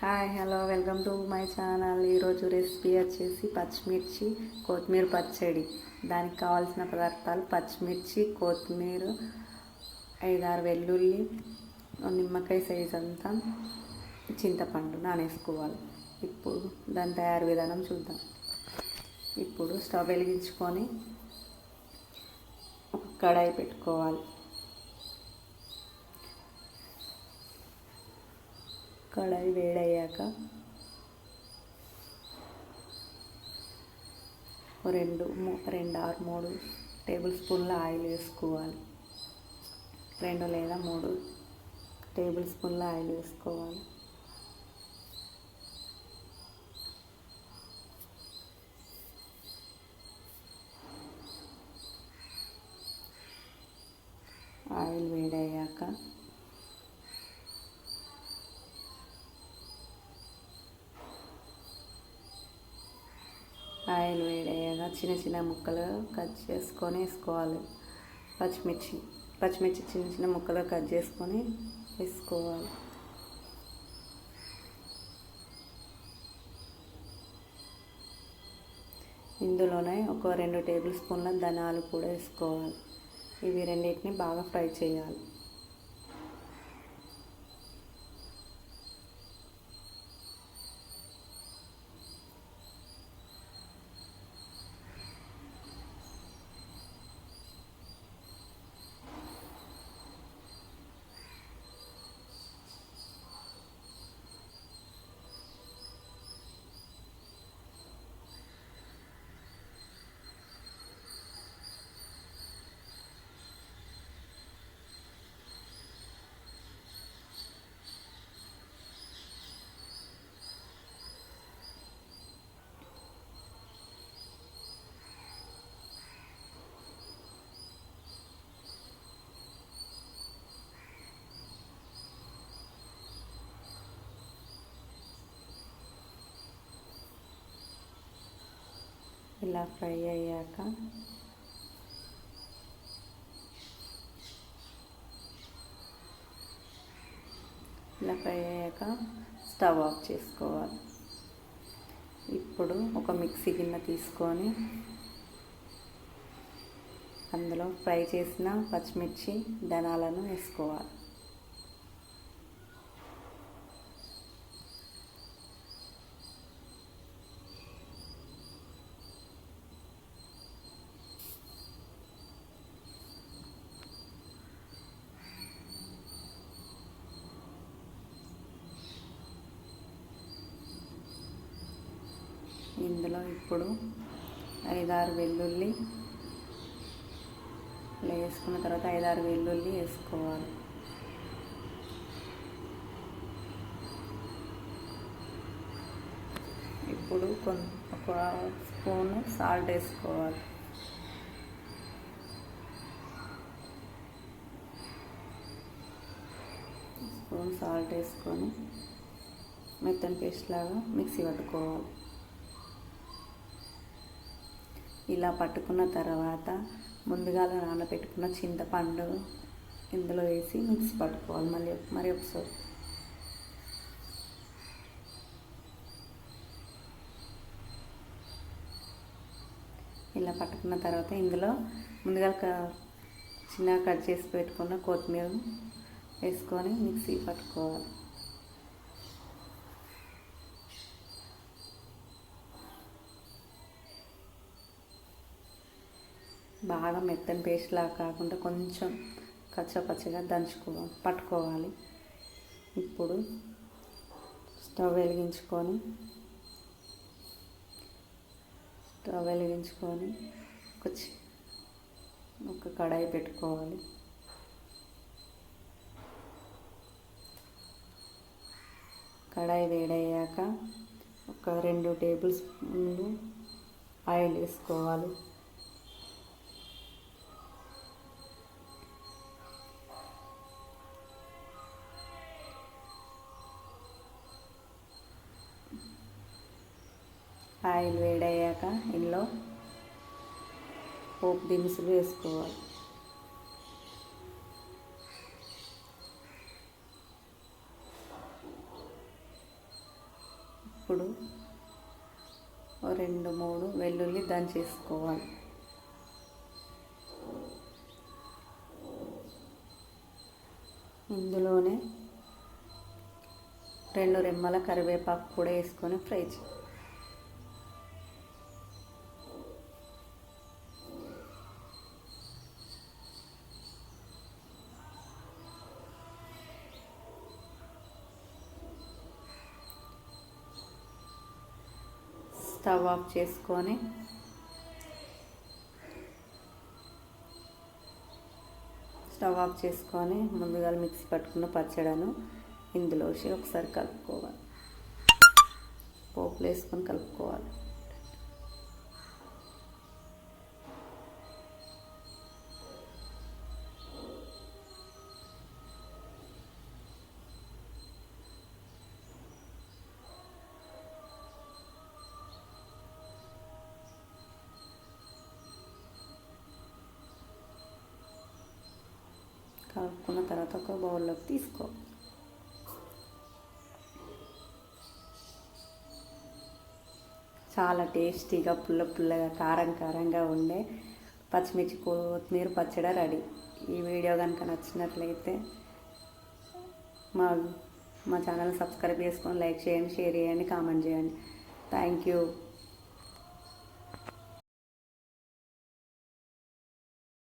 Hi hello welcome to my channel. ఈరోజు recipe వచ్చేసి పచ్చిమిర్చి కొత్తిమీర పచ్చడి. దానికి కావాల్సిన పదార్థాలు పచ్చిమిర్చి, కొత్తిమీర, 5-6 వెల్లుల్లి, నిమ్మకాయ సైజ్ అంతా చింతపండు నానేసుకోవాలి. ఇప్పుడు దాని తయారు విధానం చూద్దాం. ఇప్పుడు స్టవ్ వెలిగించుకొని ఒక కడాయి పెట్టుకోవాలి. కడాయి వేడయ్యాక రెండు ఆరు 3 టేబుల్ స్పూన్ల ఆయిల్ వేసుకోవాలి. 2 లేదా 3 టేబుల్ స్పూన్ల ఆయిల్ వేసుకోవాలి. ఆయిల్ వేడయ్యాక చిన్న చిన్న ముక్కలు కట్ చేసుకొని వేసుకోవాలి. పచ్చిమిర్చి చిన్న చిన్న ముక్కలు కట్ చేసుకొని వేసుకోవాలి. ఇందులోనే ఒక 2 టేబుల్ స్పూన్ల ధనియాలు కూడా వేసుకోవాలి. ఇవి రెండింటిని బాగా ఫ్రై చేయాలి. ఇలా ఫ్రై అయ్యాక స్టవ్ ఆఫ్ చేసుకోవాలి. ఇప్పుడు ఒక మిక్సీ గిన్నె తీసుకొని అందులో ఫ్రై చేసిన పచ్చిమిర్చి ధనియాలను వేసుకోవాలి. ఇందులో ఇప్పుడు 5-6 వెల్లుల్లి వేసుకున్న తర్వాత 5-6 వెల్లుల్లి వేసుకోవాలి. ఇప్పుడు ఒక స్పూన్ సాల్ట్ వేసుకోవాలి. స్పూన్ సాల్ట్ వేసుకొని మెత్తని పేస్ట్ లాగా మిక్సీ పట్టుకోవాలి. ఇలా పట్టుకున్న తర్వాత ముందుగా నానబెట్టుకున్న చింతపండు ఇందులో వేసి మిక్సీ పట్టుకోవాలి. మరి ఒకసారి ఇలా పట్టుకున్న తర్వాత ఇందులో ముందుగా చిన్నగా కట్ చేసి పెట్టుకున్న కొత్తిమీర వేసుకొని మిక్సీ పట్టుకోవాలి. బాగా మెత్తని పేస్ట్ లాగా కాకుండా కొంచెం కచ్చపచ్చగా పట్టుకోవాలి. ఇప్పుడు స్టవ్ వెలిగించుకొని ఒక కడాయి పెట్టుకోవాలి. కడాయి వేడయ్యాక ఒక 2 టేబుల్ స్పూన్లు ఆయిల్ వేసుకోవాలి. ఆయిల్ వేడయ్యాక ఇందులో పోపు దినుసులు వేసుకోవాలి. ఇప్పుడు 2-3 వెల్లుల్లి దంచేసుకోవాలి. ఇందులోనే 2 రెమ్మల కరివేపాకు కూడా వేసుకొని ఫ్రై చేయాలి. స్టవ్ ఆఫ్ చేసుకొని ముందుగా మిక్సీ పట్టుకున్న పచ్చడను ఇందులో వేసి ఒకసారి కలుపుకోవాలి. పోపులు వేసుకొని కలుపుకోవాలి. కలుపుకున్న తర్వాత ఒక బౌల్లోకి తీసుకో. చాలా టేస్టీగా పుల్లగా కారంగా ఉండే పచ్చిమిర్చి కొత్తిమీర పచ్చడి రెడీ. ఈ వీడియో కనుక నచ్చినట్లయితే మా ఛానల్ సబ్స్క్రైబ్ చేసుకొని లైక్ చేయండి, షేర్ చేయండి, కామెంట్ చేయండి. Thank you.